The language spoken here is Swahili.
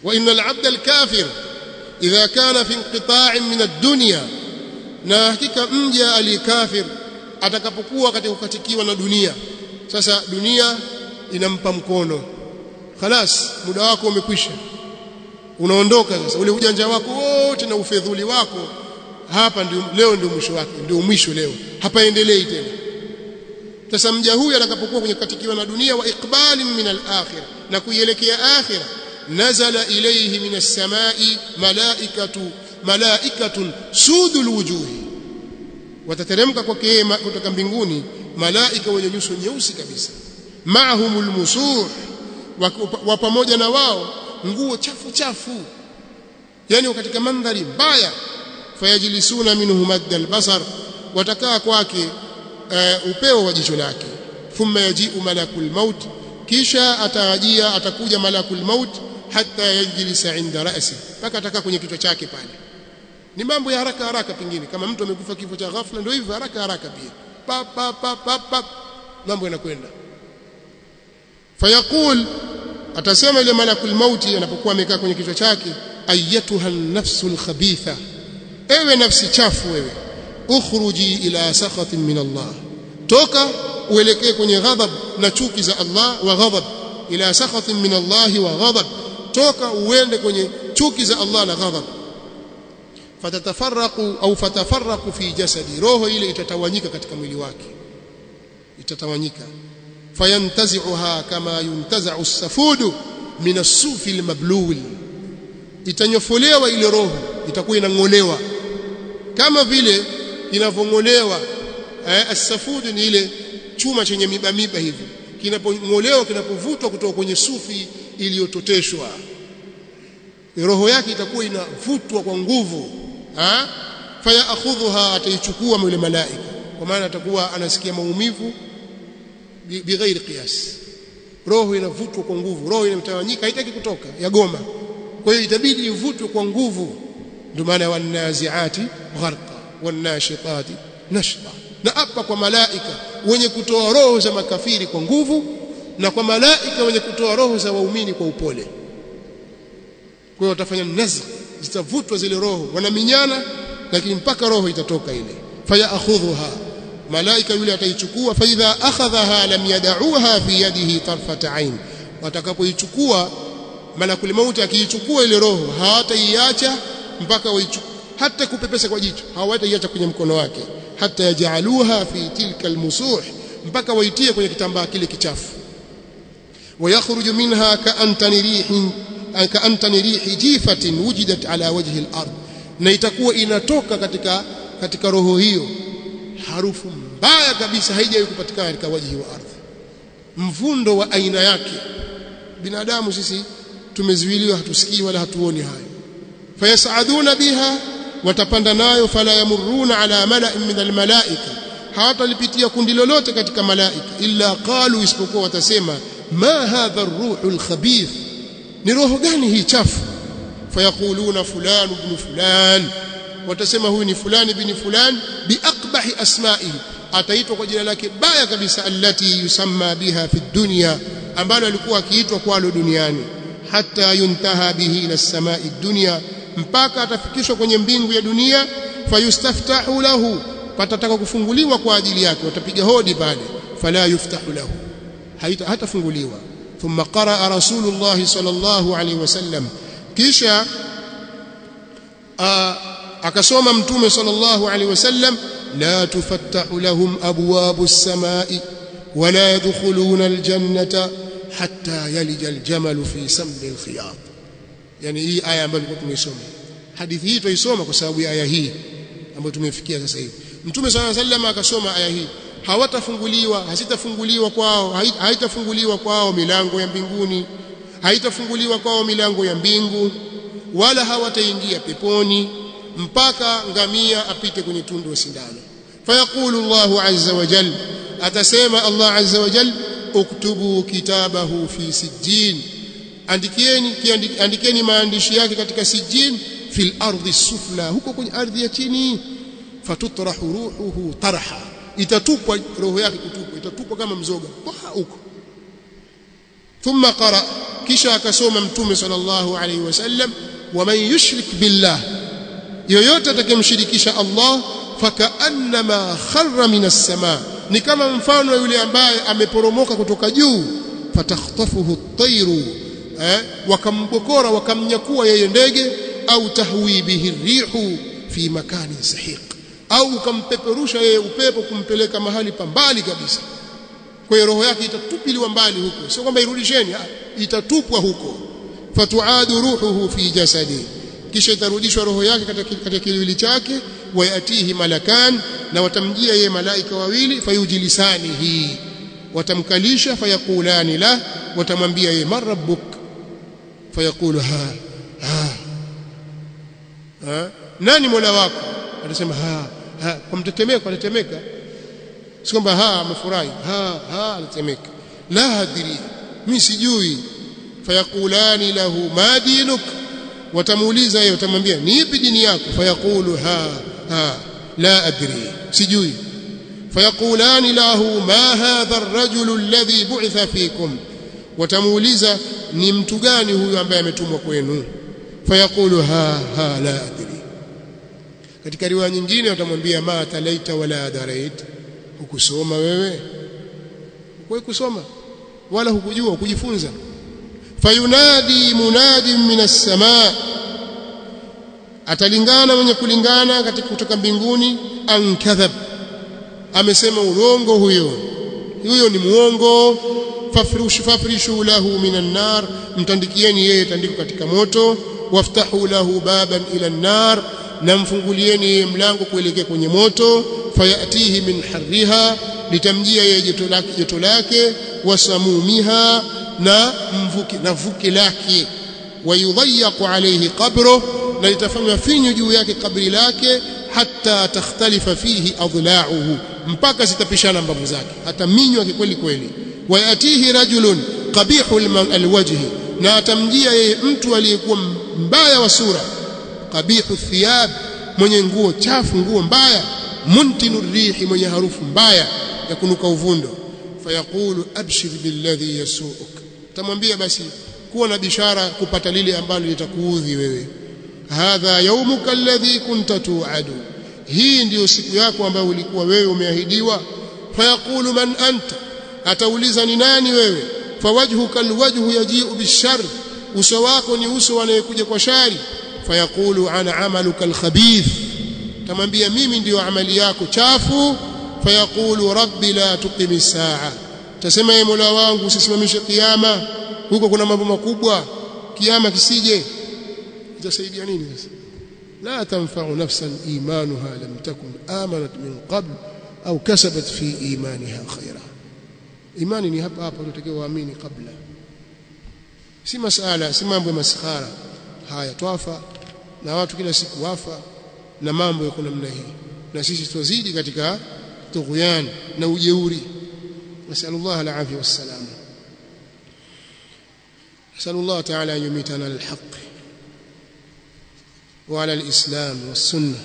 وإن العبد الكافر إذا كان في انقطاع من الدنيا na hakika mja alikafir atakapokuwa katika kukatikiwa na dunia. Sasa dunia inampa mkono, خلاص muda wako umekwisha, unaondoka sasa. Ule ujanja wako wote na ufedhuli wako hapa ndio leo, ndio mwisho wake, ndio mwisho leo, hapaendelei tena. Sasa mja huyu atakapokuwa kwenye kukatikiwa na dunia, wa iqbalin min al-akhirah, na kuielekea akhirah, nazala ilayhi min as-samai malaikatun sudul wujuhi, watateremka kwake kutoka mbinguni malaika wenye nyuso nyeusi kabisa, maahumul musuh, wa pamoja na wao nguo chafu chafu, yani katika mandhari mbaya. Fayajlisuna minhu madda al-basar, watakaa kwake upeo wa jicho lake. Thumma yaji'u malakul maut, kisha atakuja malakul maut hatta yajlisa inda ra'si, mpaka atakaa kwenye kichwa chake pale. Ni mambo ya haraka haraka, pengine kama mtu amekufa kifo cha ghafla, ndio hivyo haraka haraka pia, pap mambo yanakwenda. Fayaqul, atasema ile malakul mauti anapokuwa amekaa kwenye kichwa chake, ayyatuha an-nafsul khabitha, ewe nafsi chafu wewe, ukhruji ila sakhatin min Allah, toka uelekee kwenye ghadhab na chuki za Allah, wa ghadhab ila sakhatin min Allah wa ghadhab, toka uende kwenye chuki za Allah na ghadhab. Fatafarraqu fi jasadi, roho ile itatawanyika katika mwili wake, itatawanyika. Fayantazi'uha kama yuntaza'u as-safudu min as-sufi al-mablul, itanyofolewa ile roho, itakuwa inangolewa kama vile inavongolewa. As-safudu ni ile chuma chenye miba hivi, kinapongolewa, kinapovutwa kutoka kwenye sufi iliyototeshwa, roho yake itakuwa inavutwa kwa nguvu. Fayakhudhuha, ataichukua yule malaika, kwa maana atakuwa anasikia maumivu bighairi qiyas. Roho inavutwa kwa nguvu, roho inamtawanyika, haitaki kutoka, yagoma. Kwa hiyo itabidi ivutwe kwa nguvu. Ndio maana wanaziati gharqa wanashitati nashta, na hapa kwa malaika wenye kutoa roho za makafiri kwa nguvu, na kwa malaika wenye kutoa roho za waumini kwa upole. Kwa hiyo watafanya nazgh, zitavutwa zile roho, wanaminyana, lakini mpaka roho itatoka ile. Fayakhudhuha, malaika yule ataichukua. Fa idha akhadhaha lam yad'uha fi yadihi tarfata ain, watakapoichukua malakul mauti, akiichukua ile roho hataiacha mpaka waichukue, hata kupepesa kwa jicho hawataiacha kwenye mkono wake, hata yaj'aluha fi tilka almusuh, mpaka waitie kwenye kitambaa kile kichafu. Wayakhruju minha ka'antani rihi jifatin wujidat ala wajhi al-ard, na itakuwa inatoka katika roho hiyo harufu mbaya kabisa, haijawahi kupatikana katika wajhi wa ardhi, mvundo wa aina yake. Binadamu sisi tumeziwiliwa, hatusikii wala hatuoni hayo. Fayasaduna biha, watapanda nayo. Fala yamurruna ala mala'in min almalaika, hawatalipitia kundi lolote katika malaika, illa qalu, isipokuwa watasema, ma hadha ar-ruhul khabith, ni roho gani hii chafu? Fayaquluna fulan ibn fulan, watasema huyu ni fulani bin fulan, biaqbahi asma'ihi, ataitwa kwa jina lake baya kabisa, allati yusamma biha fi dunya, ambalo alikuwa akiitwa kwalo duniani. Hatta yuntaha bihi ila as-sama'i dunya, mpaka atafikishwa kwenye mbingu ya dunia. Fayustaftahu lahu, patataka kufunguliwa kwa ajili yake, watapiga hodi pale. Fala yuftahu lahu, hatafunguliwa. Thumma qaraa Rasulullah sallallahu alayhi wasallam, kisha akasoma Mtume sallallahu alayhi wasallam, la tufattahu lahum abwabu as-samai wala yadkhuluna al-jannata hatta yalija al-jamalu fi sammi al-khiyat. Yani hii aya ambayo tulikuwa tumeisoma, hadithi hii tuisoma kwa sababu ya aya hii ambayo tumefikia sasa hivi. Mtume sallallahu alayhi wasallam akasoma aya hii, hawatafunguliwa, hasitafunguliwa kwao, haitafunguliwa kwao milango ya mbinguni, haitafunguliwa kwao milango ya mbingu, wala hawataingia peponi mpaka ngamia apite kwenye tundu wa sindano. Fayaqulu Allahu azza wa jalla, atasema Allah azza wa jalla, uktubu kitabahu fi sijjin, andikeni maandishi yake katika sijjin, fil ardi sufla, huko kwenye ardhi ya chini. Fatutrahu ruhuhu tarha, itatupwa roho yake, kutupwa, itatupwa kama mzoga huko. Thumma qara, kisha akasoma mtume sallallahu alaihi wasallam waman yushrik billah yoyote atakayemshirikisha Allah fakaannama kharra minas samaa ni kama mfano yule ambaye ameporomoka kutoka juu fatakhtafuhu at-tayru wakambokora wakamnyakua yeye ndege au tahwi bihi rihu fi makani sahiq au ukampeperusha yeye upepo kumpeleka mahali pambali kabisa kwa hiyo roho yake itatupiliwa mbali huko sio kwamba irudisheni itatupwa huko fatuadu ruhuhu fi jasadi kisha itarudishwa roho yake katika kiwili chake wayatihi malakan na watamjia yeye malaika wawili fayujilisanihi watamkalisha fayakulani la watamwambia yeye marabbuk fayaqulu ha nani mola wako atasema kwa mtetemeko anatemeka si kwamba amefurahi anatemeka la adri mimi sijui fayakulani lahu ma dinuk watamuuliza yeye watamwambia ni ipi dini yako fayaqulu la adri sijui fayakulani lahu ma hadha ar-rajulu alladhi bu'itha fikum watamuuliza ni mtu gani huyu ambaye ametumwa kwenu fayaqulu la adri katika riwaya nyingine watamwambia ma talaita wala darait hukusoma wewe kusoma wala hukujua kujifunza fayunadi munadi minas samaa atalingana mwenye kulingana katika kutoka mbinguni ankadhab amesema urongo huyo ni muongo fafrishu lahu minan nar mtandikieni yeye tandiko katika moto waftahu lahu baban ila an-nar na mfungulieni mlango kuelekea kwenye moto fayatihi min harriha litamjia yeye joto lake wasamumiha na vuki lake wayudhayyaqu alayhi qabru na litafanywa finyu juu yake kabri lake hatta takhtalifa fihi adla'uhu mpaka zitapishana mbavu zake hata minywa kweli kweli wayatihi rajulun qabihul alwajhi na atamjia yeye mtu aliyekuwa mbaya wa sura qabihu thiyab mwenye nguo chafu nguo mbaya muntinur rihi mwenye harufu mbaya ya kunuka uvundo fayaqulu abshir billadhi yasuuk tamwambia basi kuwa na bishara kupata lile ambalo litakuudhi wewe hadha yawmuka alladhi kunta tu'adu hii ndio siku yako ambayo ulikuwa wewe umeahidiwa fayaqulu man anta atauliza ni nani wewe fawajhuka alwajhu yaji'u bishar uso wako ni uso anayekuja kwa shari fayaqulu ana amaluka alkhabith tamwambia mimi ndio amali yako chafu fayaqulu rabbi la tuqimi saa tasema ye mola wangu usisimamishe kiyama huko kuna mambo makubwa kiyama kisije itasaidia nini sasa la tanfa'u nafsan imanuha lam takun amanat min qabl au kasabat fi imaniha khaira imani ni hapa tunatakiwa waamini kabla si masala si mambo ya maskhara haya twafa na watu kila siku wafa na mambo yako namna hii na sisi tuzidi katika tughyan na ujeuri nasallallahu alaihi wasallam nasallallahu ta'ala yumitana alhaq wa ala alislam was sunnah